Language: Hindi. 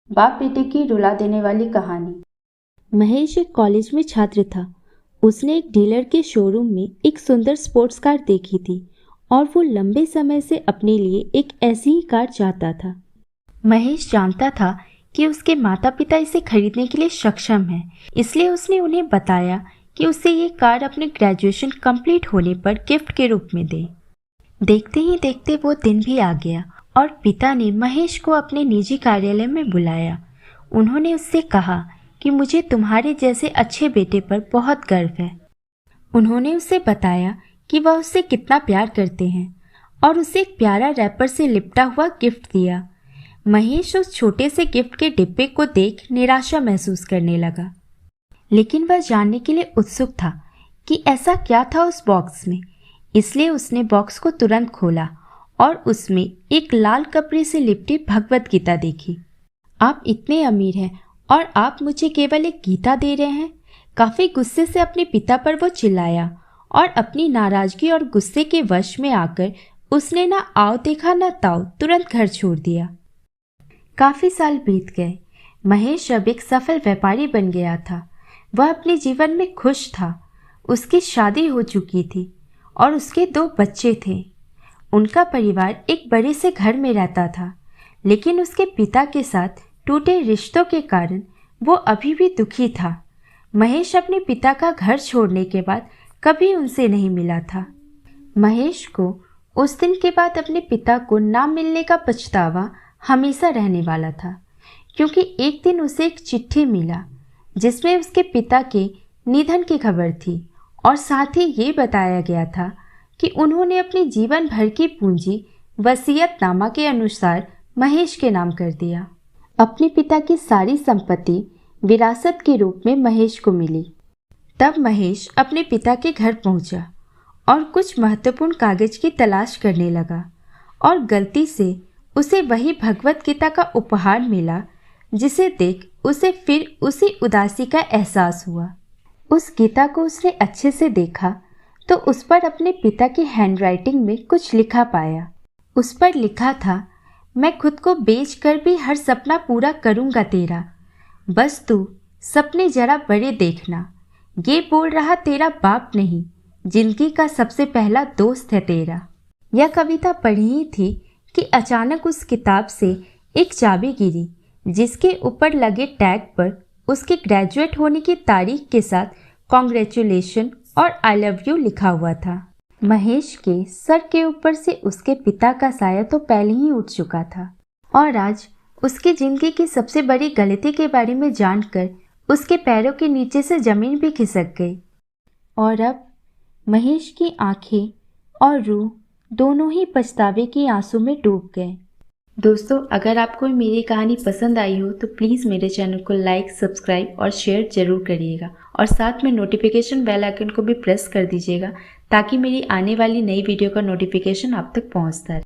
बाप बेटे की रुला देने वाली कहानी। महेश एक कॉलेज में छात्र था। उसने एक डीलर के शोरूम में एक सुंदर स्पोर्ट्स कार देखी थी और वो लंबे समय से अपने लिए एक ऐसी ही कार चाहता था। महेश जानता था कि उसके माता पिता इसे खरीदने के लिए सक्षम हैं, इसलिए उसने उन्हें बताया कि उसे ये कार अपने ग्रेजुएशन कंप्लीट होने पर गिफ्ट के रूप में दे। देखते ही देखते वो दिन भी आ गया और पिता ने महेश को अपने निजी कार्यालय में बुलाया। उन्होंने उससे कहा कि मुझे तुम्हारे जैसे अच्छे बेटे पर बहुत गर्व है। उन्होंने उसे बताया कि वह उससे कितना प्यार करते हैं और उसे एक प्यारा रैपर से लिपटा हुआ गिफ्ट दिया। महेश उस छोटे से गिफ्ट के डिब्बे को देख निराशा महसूस करने लगा, लेकिन वह जानने के लिए उत्सुक था कि ऐसा क्या था उस बॉक्स में। इसलिए उसने बॉक्स को तुरंत खोला और उसमें एक लाल कपड़े से लिपटी भगवत गीता देखी। आप इतने अमीर हैं और आप मुझे केवल एक गीता दे रहे हैं? काफी गुस्से से अपने पिता पर वो चिल्लाया और अपनी नाराजगी और गुस्से के वश में आकर उसने ना आओ देखा ना ताओ तुरंत घर छोड़ दिया। काफी साल बीत गए। महेश अब एक सफल व्यापारी बन गया था। वह अपने जीवन में खुश था। उसकी शादी हो चुकी थी और उसके 2 बच्चे थे। उनका परिवार एक बड़े से घर में रहता था, लेकिन उसके पिता के साथ टूटे रिश्तों के कारण वो अभी भी दुखी था। महेश अपने पिता का घर छोड़ने के बाद कभी उनसे नहीं मिला था। महेश को उस दिन के बाद अपने पिता को ना मिलने का पछतावा हमेशा रहने वाला था, क्योंकि एक दिन उसे एक चिट्ठी मिला जिसमें उसके पिता के निधन की खबर थी और साथ ही ये बताया गया था कि उन्होंने अपने जीवन भर की पूंजी वसीयतनामा के अनुसार महेश के नाम कर दिया। अपने पिता की सारी संपत्ति विरासत के रूप में महेश को मिली। तब महेश अपने पिता के घर पहुंचा और कुछ महत्वपूर्ण कागज की तलाश करने लगा और गलती से उसे वही भगवत गीता का उपहार मिला, जिसे देख उसे फिर उसी उदासी का एहसास हुआ। उस गीता को उसने अच्छे से देखा तो उस पर अपने पिता की हैंडराइटिंग में कुछ लिखा पाया। उस पर लिखा था, मैं खुद को बेचकर भी हर सपना पूरा करूंगा तेरा, बस तू सपने जरा बड़े देखना। ये बोल रहा तेरा बाप नहीं, जिंदगी का सबसे पहला दोस्त है तेरा। यह कविता पढ़ी ही थी कि अचानक उस किताब से एक चाबी गिरी, जिसके ऊपर लगे टैग पर उसके ग्रेजुएट होने की तारीख के साथ कॉन्ग्रेचुलेशन और आई लव यू लिखा हुआ था। महेश के सर के ऊपर से उसके पिता का साया तो पहले ही उठ चुका था और आज उसकी जिंदगी की सबसे बड़ी गलती के बारे में जानकर उसके पैरों के नीचे से जमीन भी खिसक गई और अब महेश की आंखें और रूह दोनों ही पछतावे के आंसू में डूब गए। दोस्तों, अगर आपको मेरी कहानी पसंद आई हो तो प्लीज़ मेरे चैनल को लाइक, सब्सक्राइब और शेयर जरूर करिएगा और साथ में नोटिफिकेशन बेल आइकन को भी प्रेस कर दीजिएगा ताकि मेरी आने वाली नई वीडियो का नोटिफिकेशन आप तक पहुंचता रहे।